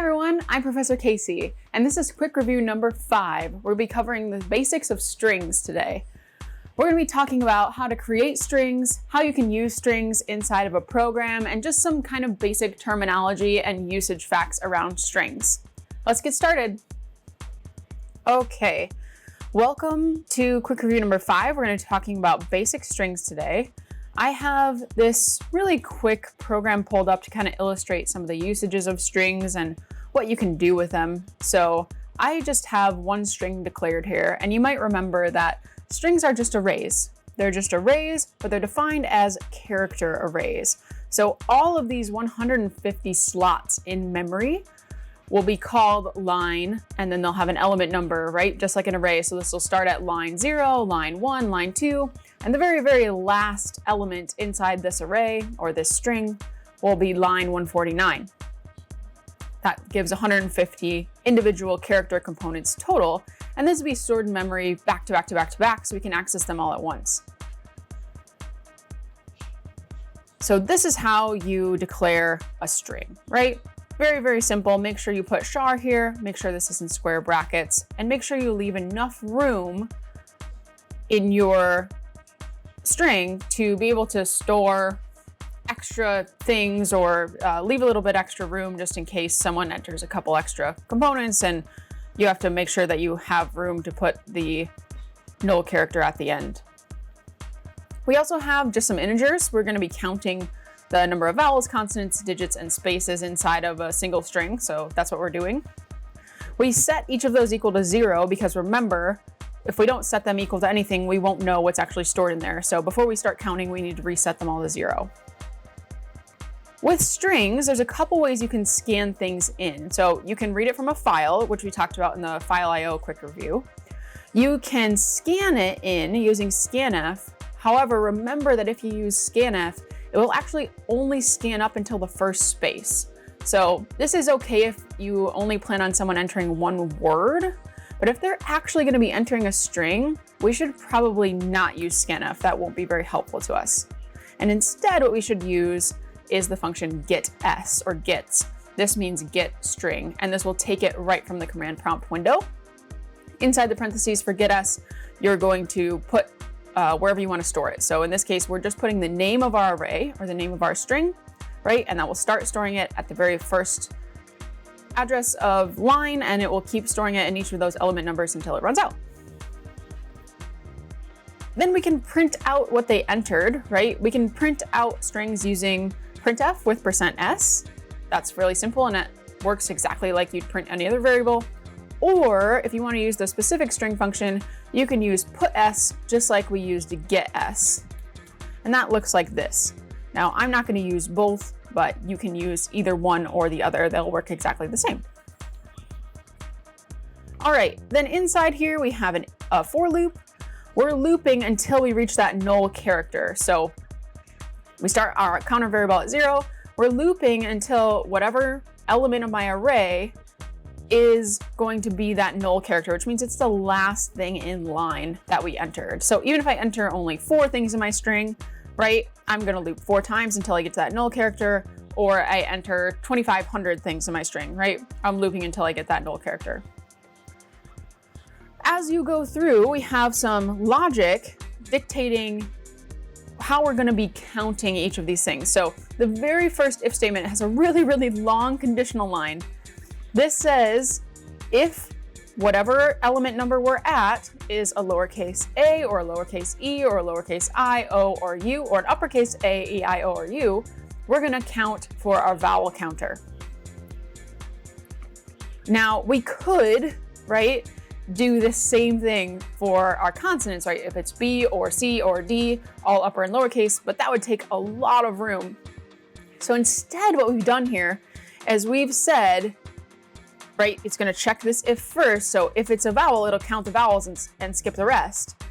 everyone, I'm Professor Casey, and this is quick review number 5. We'll be covering the basics of strings today. We're going to be talking about how to create strings, how you can use strings inside of a program, and just some kind of basic terminology and usage facts around strings. Let's get started. Okay, welcome to quick review number 5. We're going to be talking about basic strings today. I have this really quick program pulled up to kind of illustrate some of the usages of strings and what you can do with them. So I just have one string declared here, and you might remember that strings are just arrays. They're just arrays, but they're defined as character arrays. So all of these 150 slots in memory will be called line, and then they'll have an element number, right? Just like an array. So this will start at line 0, line 1, line 2, and the very, very last element inside this array or this string will be line 149. That gives 150 individual character components total, and this will be stored in memory back to back to back to back, so we can access them all at once. So this is how you declare a string, right? Very, very simple. Make sure you put char here, make sure this is in square brackets, and make sure you leave enough room in your string to be able to store extra things or leave a little bit extra room just in case someone enters a couple extra components and you have to make sure that you have room to put the null character at the end. We also have just some integers. We're going to be counting the number of vowels, consonants, digits, and spaces inside of a single string, so that's what we're doing. We set each of those equal to 0 because remember, if we don't set them equal to anything, we won't know what's actually stored in there. So before we start counting, we need to reset them all to 0. With strings, there's a couple ways you can scan things in. So you can read it from a file, which we talked about in the File.io quick review. You can scan it in using scanf. However, remember that if you use scanf, it will actually only scan up until the first space. So this is okay if you only plan on someone entering one word, but if they're actually going to be entering a string, we should probably not use scanf. That won't be very helpful to us. And instead, what we should use is the function getS or gets. This means get string, and this will take it right from the command prompt window. Inside the parentheses for getS, you're going to put wherever you want to store it. So in this case, we're just putting the name of our array or the name of our string, right? And that will start storing it at the very first address of line, and it will keep storing it in each of those element numbers until it runs out. Then we can print out what they entered, right? We can print out strings using printf with %s. That's really simple, and it works exactly like you'd print any other variable. Or if you want to use the specific string function, you can use putS just like we used getS. And that looks like this. Now, I'm not going to use both, but you can use either one or the other. They'll work exactly the same. All right, then inside here we have a for loop. We're looping until we reach that null character. So we start our counter variable at 0. We're looping until whatever element of my array is going to be that null character, which means it's the last thing in line that we entered. So even if I enter only 4 things in my string, right, I'm going to loop 4 times until I get to that null character, or I enter 2,500 things in my string, right? I'm looping until I get that null character. As you go through, we have some logic dictating how we're going to be counting each of these things. So the very first if statement has a really, really long conditional line. This says if whatever element number we're at is a lowercase a or a lowercase e or a lowercase I, o, or u, or an uppercase a, e, I, o, or u, we're going to count for our vowel counter. Now we could, right, do the same thing for our consonants, right? If it's B or C or D, all upper and lowercase, but that would take a lot of room. So instead, what we've done here is we've said, right, it's going to check this if first. So if it's a vowel, it'll count the vowels and skip the rest.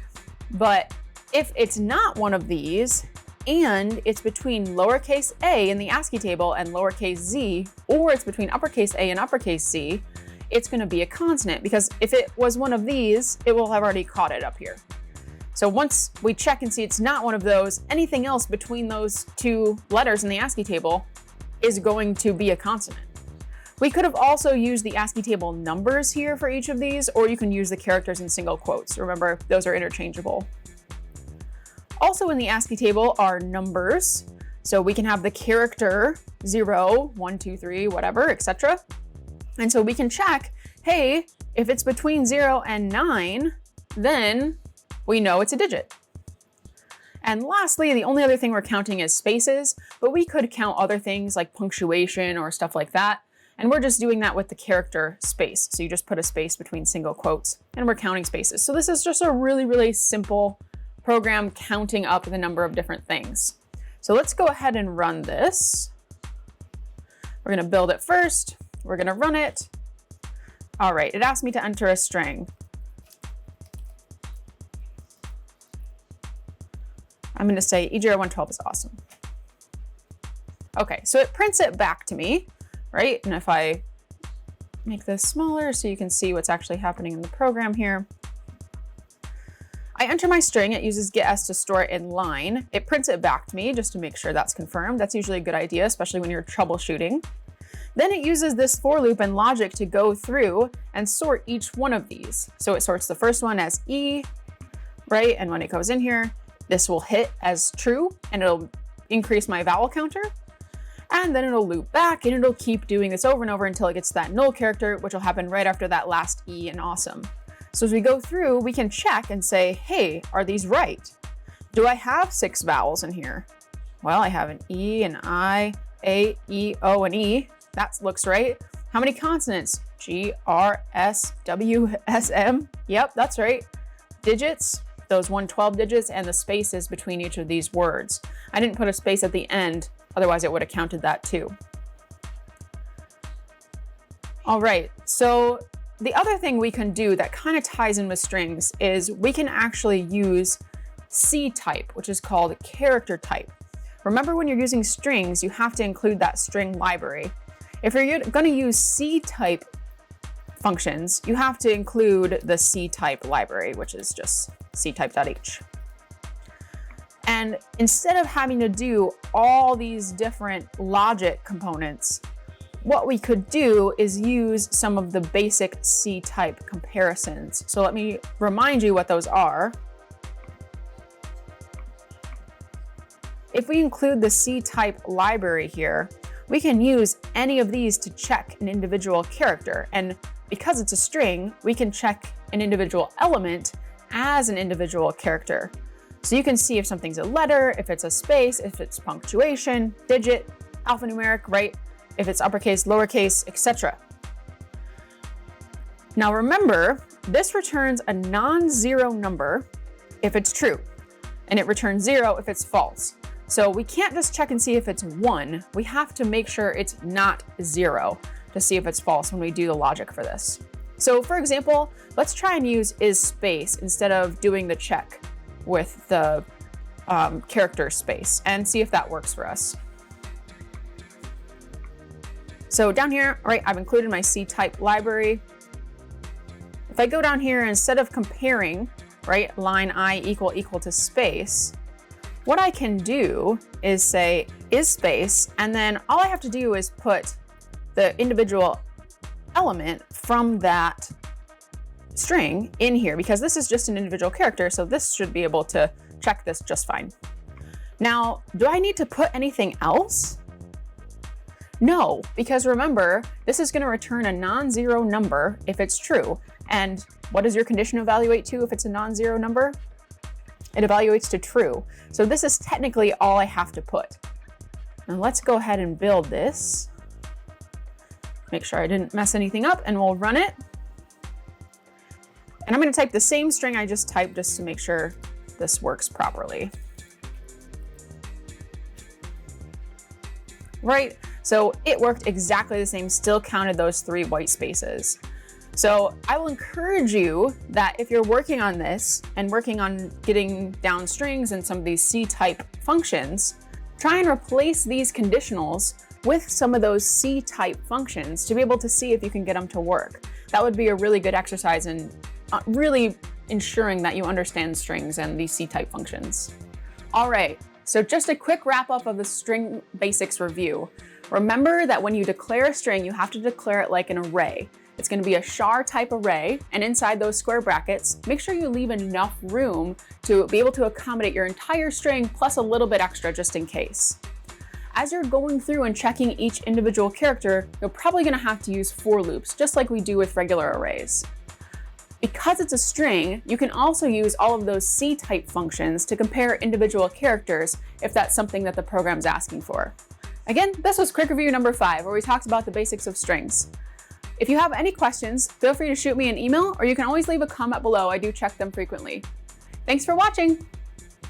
But if it's not one of these, and it's between lowercase a in the ASCII table and lowercase z, or it's between uppercase a and uppercase z, it's going to be a consonant, because if it was one of these, it will have already caught it up here. So once we check and see it's not one of those, anything else between those two letters in the ASCII table is going to be a consonant. We could have also used the ASCII table numbers here for each of these, or you can use the characters in single quotes. Remember, those are interchangeable. Also in the ASCII table are numbers. So we can have the character 0, 1, 2, 3, whatever, etc. And so we can check, hey, if it's between 0 and 9, then we know it's a digit. And lastly, the only other thing we're counting is spaces, but we could count other things like punctuation or stuff like that. And we're just doing that with the character space. So you just put a space between single quotes and we're counting spaces. So this is just a really, really simple program counting up the number of different things. So let's go ahead and run this. We're gonna build it first. We're gonna run it. All right, it asked me to enter a string. I'm gonna say EGR112 is awesome. Okay, so it prints it back to me, right? And if I make this smaller so you can see what's actually happening in the program here. I enter my string, it uses getS to store it in line. It prints it back to me just to make sure that's confirmed. That's usually a good idea, especially when you're troubleshooting. Then it uses this for loop and logic to go through and sort each one of these. So it sorts the first one as E, right? And when it goes in here, this will hit as true and it'll increase my vowel counter. And then it'll loop back and it'll keep doing this over and over until it gets to that null character, which will happen right after that last E in awesome. So as we go through, we can check and say, hey, are these right? Do I have 6 vowels in here? Well, I have an E, an I, A, E, O, and E. That looks right. How many consonants? G, R, S, W, S, M. Yep, that's right. Digits, those 112 digits, and the spaces between each of these words. I didn't put a space at the end, otherwise it would have counted that too. All right, so the other thing we can do that kind of ties in with strings is we can actually use C type, which is called character type. Remember, when you're using strings, you have to include that string library. If you're going to use C type functions, you have to include the C type library, which is just ctype.h. And instead of having to do all these different logic components, what we could do is use some of the basic C type comparisons. So let me remind you what those are. If we include the C type library here, we can use any of these to check an individual character. And because it's a string, we can check an individual element as an individual character. So you can see if something's a letter, if it's a space, if it's punctuation, digit, alphanumeric, right? If it's uppercase, lowercase, etc. Now remember, this returns a non-zero number if it's true, and it returns 0 if it's false. So we can't just check and see if it's 1. We have to make sure it's not 0 to see if it's false when we do the logic for this. So for example, let's try and use is space instead of doing the check with the character space and see if that works for us. So down here, right, I've included my C type library. If I go down here, instead of comparing, right, line I equal to space, what I can do is say is space, and then all I have to do is put the individual element from that string in here, because this is just an individual character, so this should be able to check this just fine. Now, do I need to put anything else? No, because remember, this is going to return a non-zero number if it's true. And what does your condition evaluate to if it's a non-zero number? It evaluates to true. So this is technically all I have to put. Now let's go ahead and build this. Make sure I didn't mess anything up, and we'll run it. And I'm going to type the same string I just typed just to make sure this works properly. Right? So it worked exactly the same, still counted those 3 white spaces. So I will encourage you that if you're working on this and working on getting down strings and some of these C-type functions, try and replace these conditionals with some of those C-type functions to be able to see if you can get them to work. That would be a really good exercise in really ensuring that you understand strings and these C-type functions. All right, so just a quick wrap up of the string basics review. Remember that when you declare a string, you have to declare it like an array. It's going to be a char type array, and inside those square brackets, make sure you leave enough room to be able to accommodate your entire string plus a little bit extra just in case. As you're going through and checking each individual character, you're probably going to have to use for loops, just like we do with regular arrays. Because it's a string, you can also use all of those C-type functions to compare individual characters if that's something that the program's asking for. Again, this was quick review number 5, where we talked about the basics of strings. If you have any questions, feel free to shoot me an email, or you can always leave a comment below. I do check them frequently. Thanks for watching.